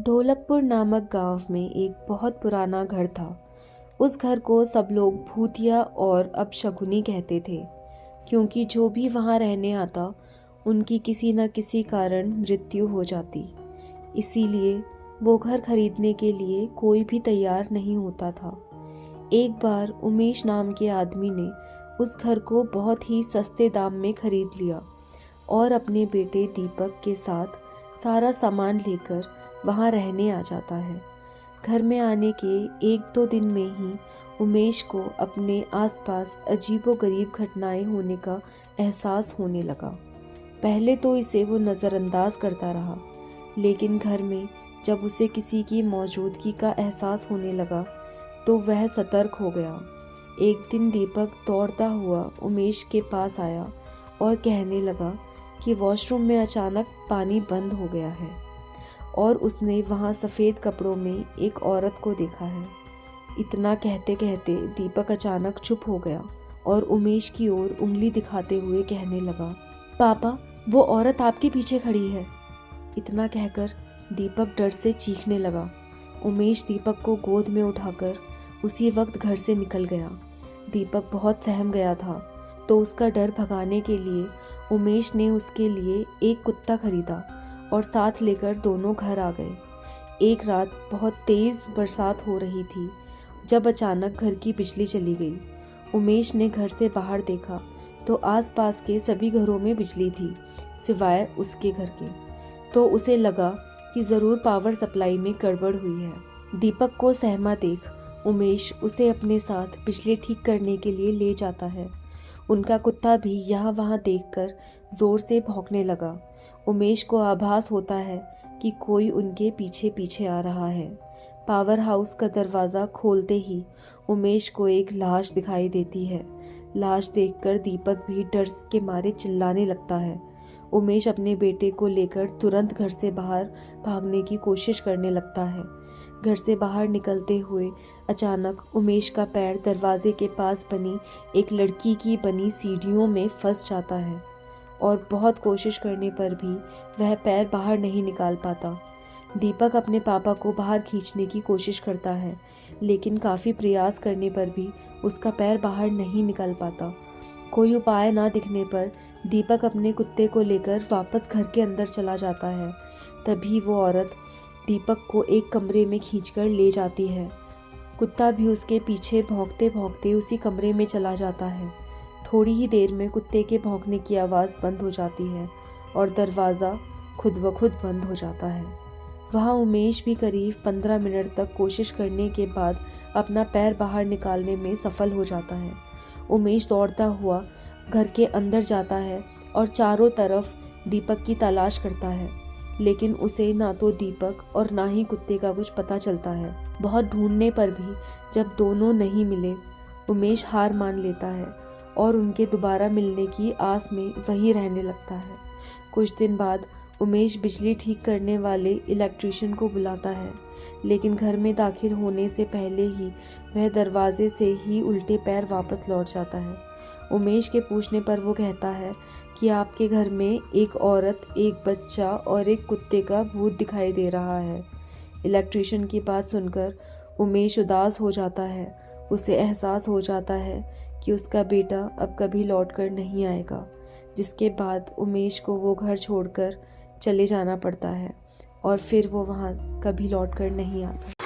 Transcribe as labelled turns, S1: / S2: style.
S1: ढोलकपुर नामक गांव में एक बहुत पुराना घर था। उस घर को सब लोग भूतिया और अपशगुनी कहते थे, क्योंकि जो भी वहां रहने आता उनकी किसी न किसी कारण मृत्यु हो जाती। इसीलिए वो घर खरीदने के लिए कोई भी तैयार नहीं होता था। एक बार उमेश नाम के आदमी ने उस घर को बहुत ही सस्ते दाम में खरीद लिया और अपने बेटे दीपक के साथ सारा सामान लेकर वहाँ रहने आ जाता है। घर में आने के 1-2 दिन में ही उमेश को अपने आसपास अजीबोगरीब घटनाएं होने का एहसास होने लगा। पहले तो इसे वो नज़रअंदाज करता रहा, लेकिन घर में जब उसे किसी की मौजूदगी का एहसास होने लगा तो वह सतर्क हो गया। एक दिन दीपक दौड़ता हुआ उमेश के पास आया और कहने लगा कि वॉशरूम में अचानक पानी बंद हो गया है और उसने वहाँ सफ़ेद कपड़ों में एक औरत को देखा है। इतना कहते कहते दीपक अचानक चुप हो गया और उमेश की ओर उंगली दिखाते हुए कहने लगा, पापा, वो औरत आपके पीछे खड़ी है। इतना कहकर दीपक डर से चीखने लगा। उमेश दीपक को गोद में उठाकर उसी वक्त घर से निकल गया। दीपक बहुत सहम गया था, तो उसका डर भगाने के लिए उमेश ने उसके लिए एक कुत्ता खरीदा और साथ लेकर दोनों घर आ गए। एक रात बहुत तेज़ बरसात हो रही थी जब अचानक घर की बिजली चली गई। उमेश ने घर से बाहर देखा तो आसपास के सभी घरों में बिजली थी, सिवाय उसके घर के। तो उसे लगा कि ज़रूर पावर सप्लाई में गड़बड़ हुई है। दीपक को सहमा देख उमेश उसे अपने साथ बिजली ठीक करने के लिए ले जाता है। उनका कुत्ता भी यहाँ वहाँ देखकर ज़ोर से भौंकने लगा। उमेश को आभास होता है कि कोई उनके पीछे पीछे आ रहा है। पावर हाउस का दरवाज़ा खोलते ही उमेश को एक लाश दिखाई देती है। लाश देखकर दीपक भी डर के मारे चिल्लाने लगता है। उमेश अपने बेटे को लेकर तुरंत घर से बाहर भागने की कोशिश करने लगता है। घर से बाहर निकलते हुए अचानक उमेश का पैर दरवाजे के पास बनी एक लड़की की बनी सीढ़ियों में फंस जाता है और बहुत कोशिश करने पर भी वह पैर बाहर नहीं निकाल पाता। दीपक अपने पापा को बाहर खींचने की कोशिश करता है, लेकिन काफ़ी प्रयास करने पर भी उसका पैर बाहर नहीं निकल पाता। कोई उपाय ना दिखने पर दीपक अपने कुत्ते को लेकर वापस घर के अंदर चला जाता है। तभी वो औरत दीपक को एक कमरे में खींचकर ले जाती है। कुत्ता भी उसके पीछे भौंकते भौंकते उसी कमरे में चला जाता है। थोड़ी ही देर में कुत्ते के भौंकने की आवाज़ बंद हो जाती है और दरवाज़ा खुद ब खुद बंद हो जाता है। वहाँ उमेश भी करीब 15 मिनट तक कोशिश करने के बाद अपना पैर बाहर निकालने में सफल हो जाता है। उमेश दौड़ता हुआ घर के अंदर जाता है और चारों तरफ दीपक की तलाश करता है, लेकिन उसे ना तो दीपक और ना ही कुत्ते का कुछ पता चलता है। बहुत ढूंढने पर भी जब दोनों नहीं मिले, उमेश हार मान लेता है और उनके दोबारा मिलने की आस में वहीं रहने लगता है। कुछ दिन बाद उमेश बिजली ठीक करने वाले इलेक्ट्रीशियन को बुलाता है, लेकिन घर में दाखिल होने से पहले ही वह दरवाजे से ही उल्टे पैर वापस लौट जाता है। उमेश के पूछने पर वो कहता है कि आपके घर में एक औरत, एक बच्चा और एक कुत्ते का भूत दिखाई दे रहा है। इलेक्ट्रीशियन की बात सुनकर उमेश उदास हो जाता है। उसे एहसास हो जाता है कि उसका बेटा अब कभी लौटकर नहीं आएगा, जिसके बाद उमेश को वो घर छोड़कर चले जाना पड़ता है और फिर वो वहाँ कभी लौटकर नहीं आता।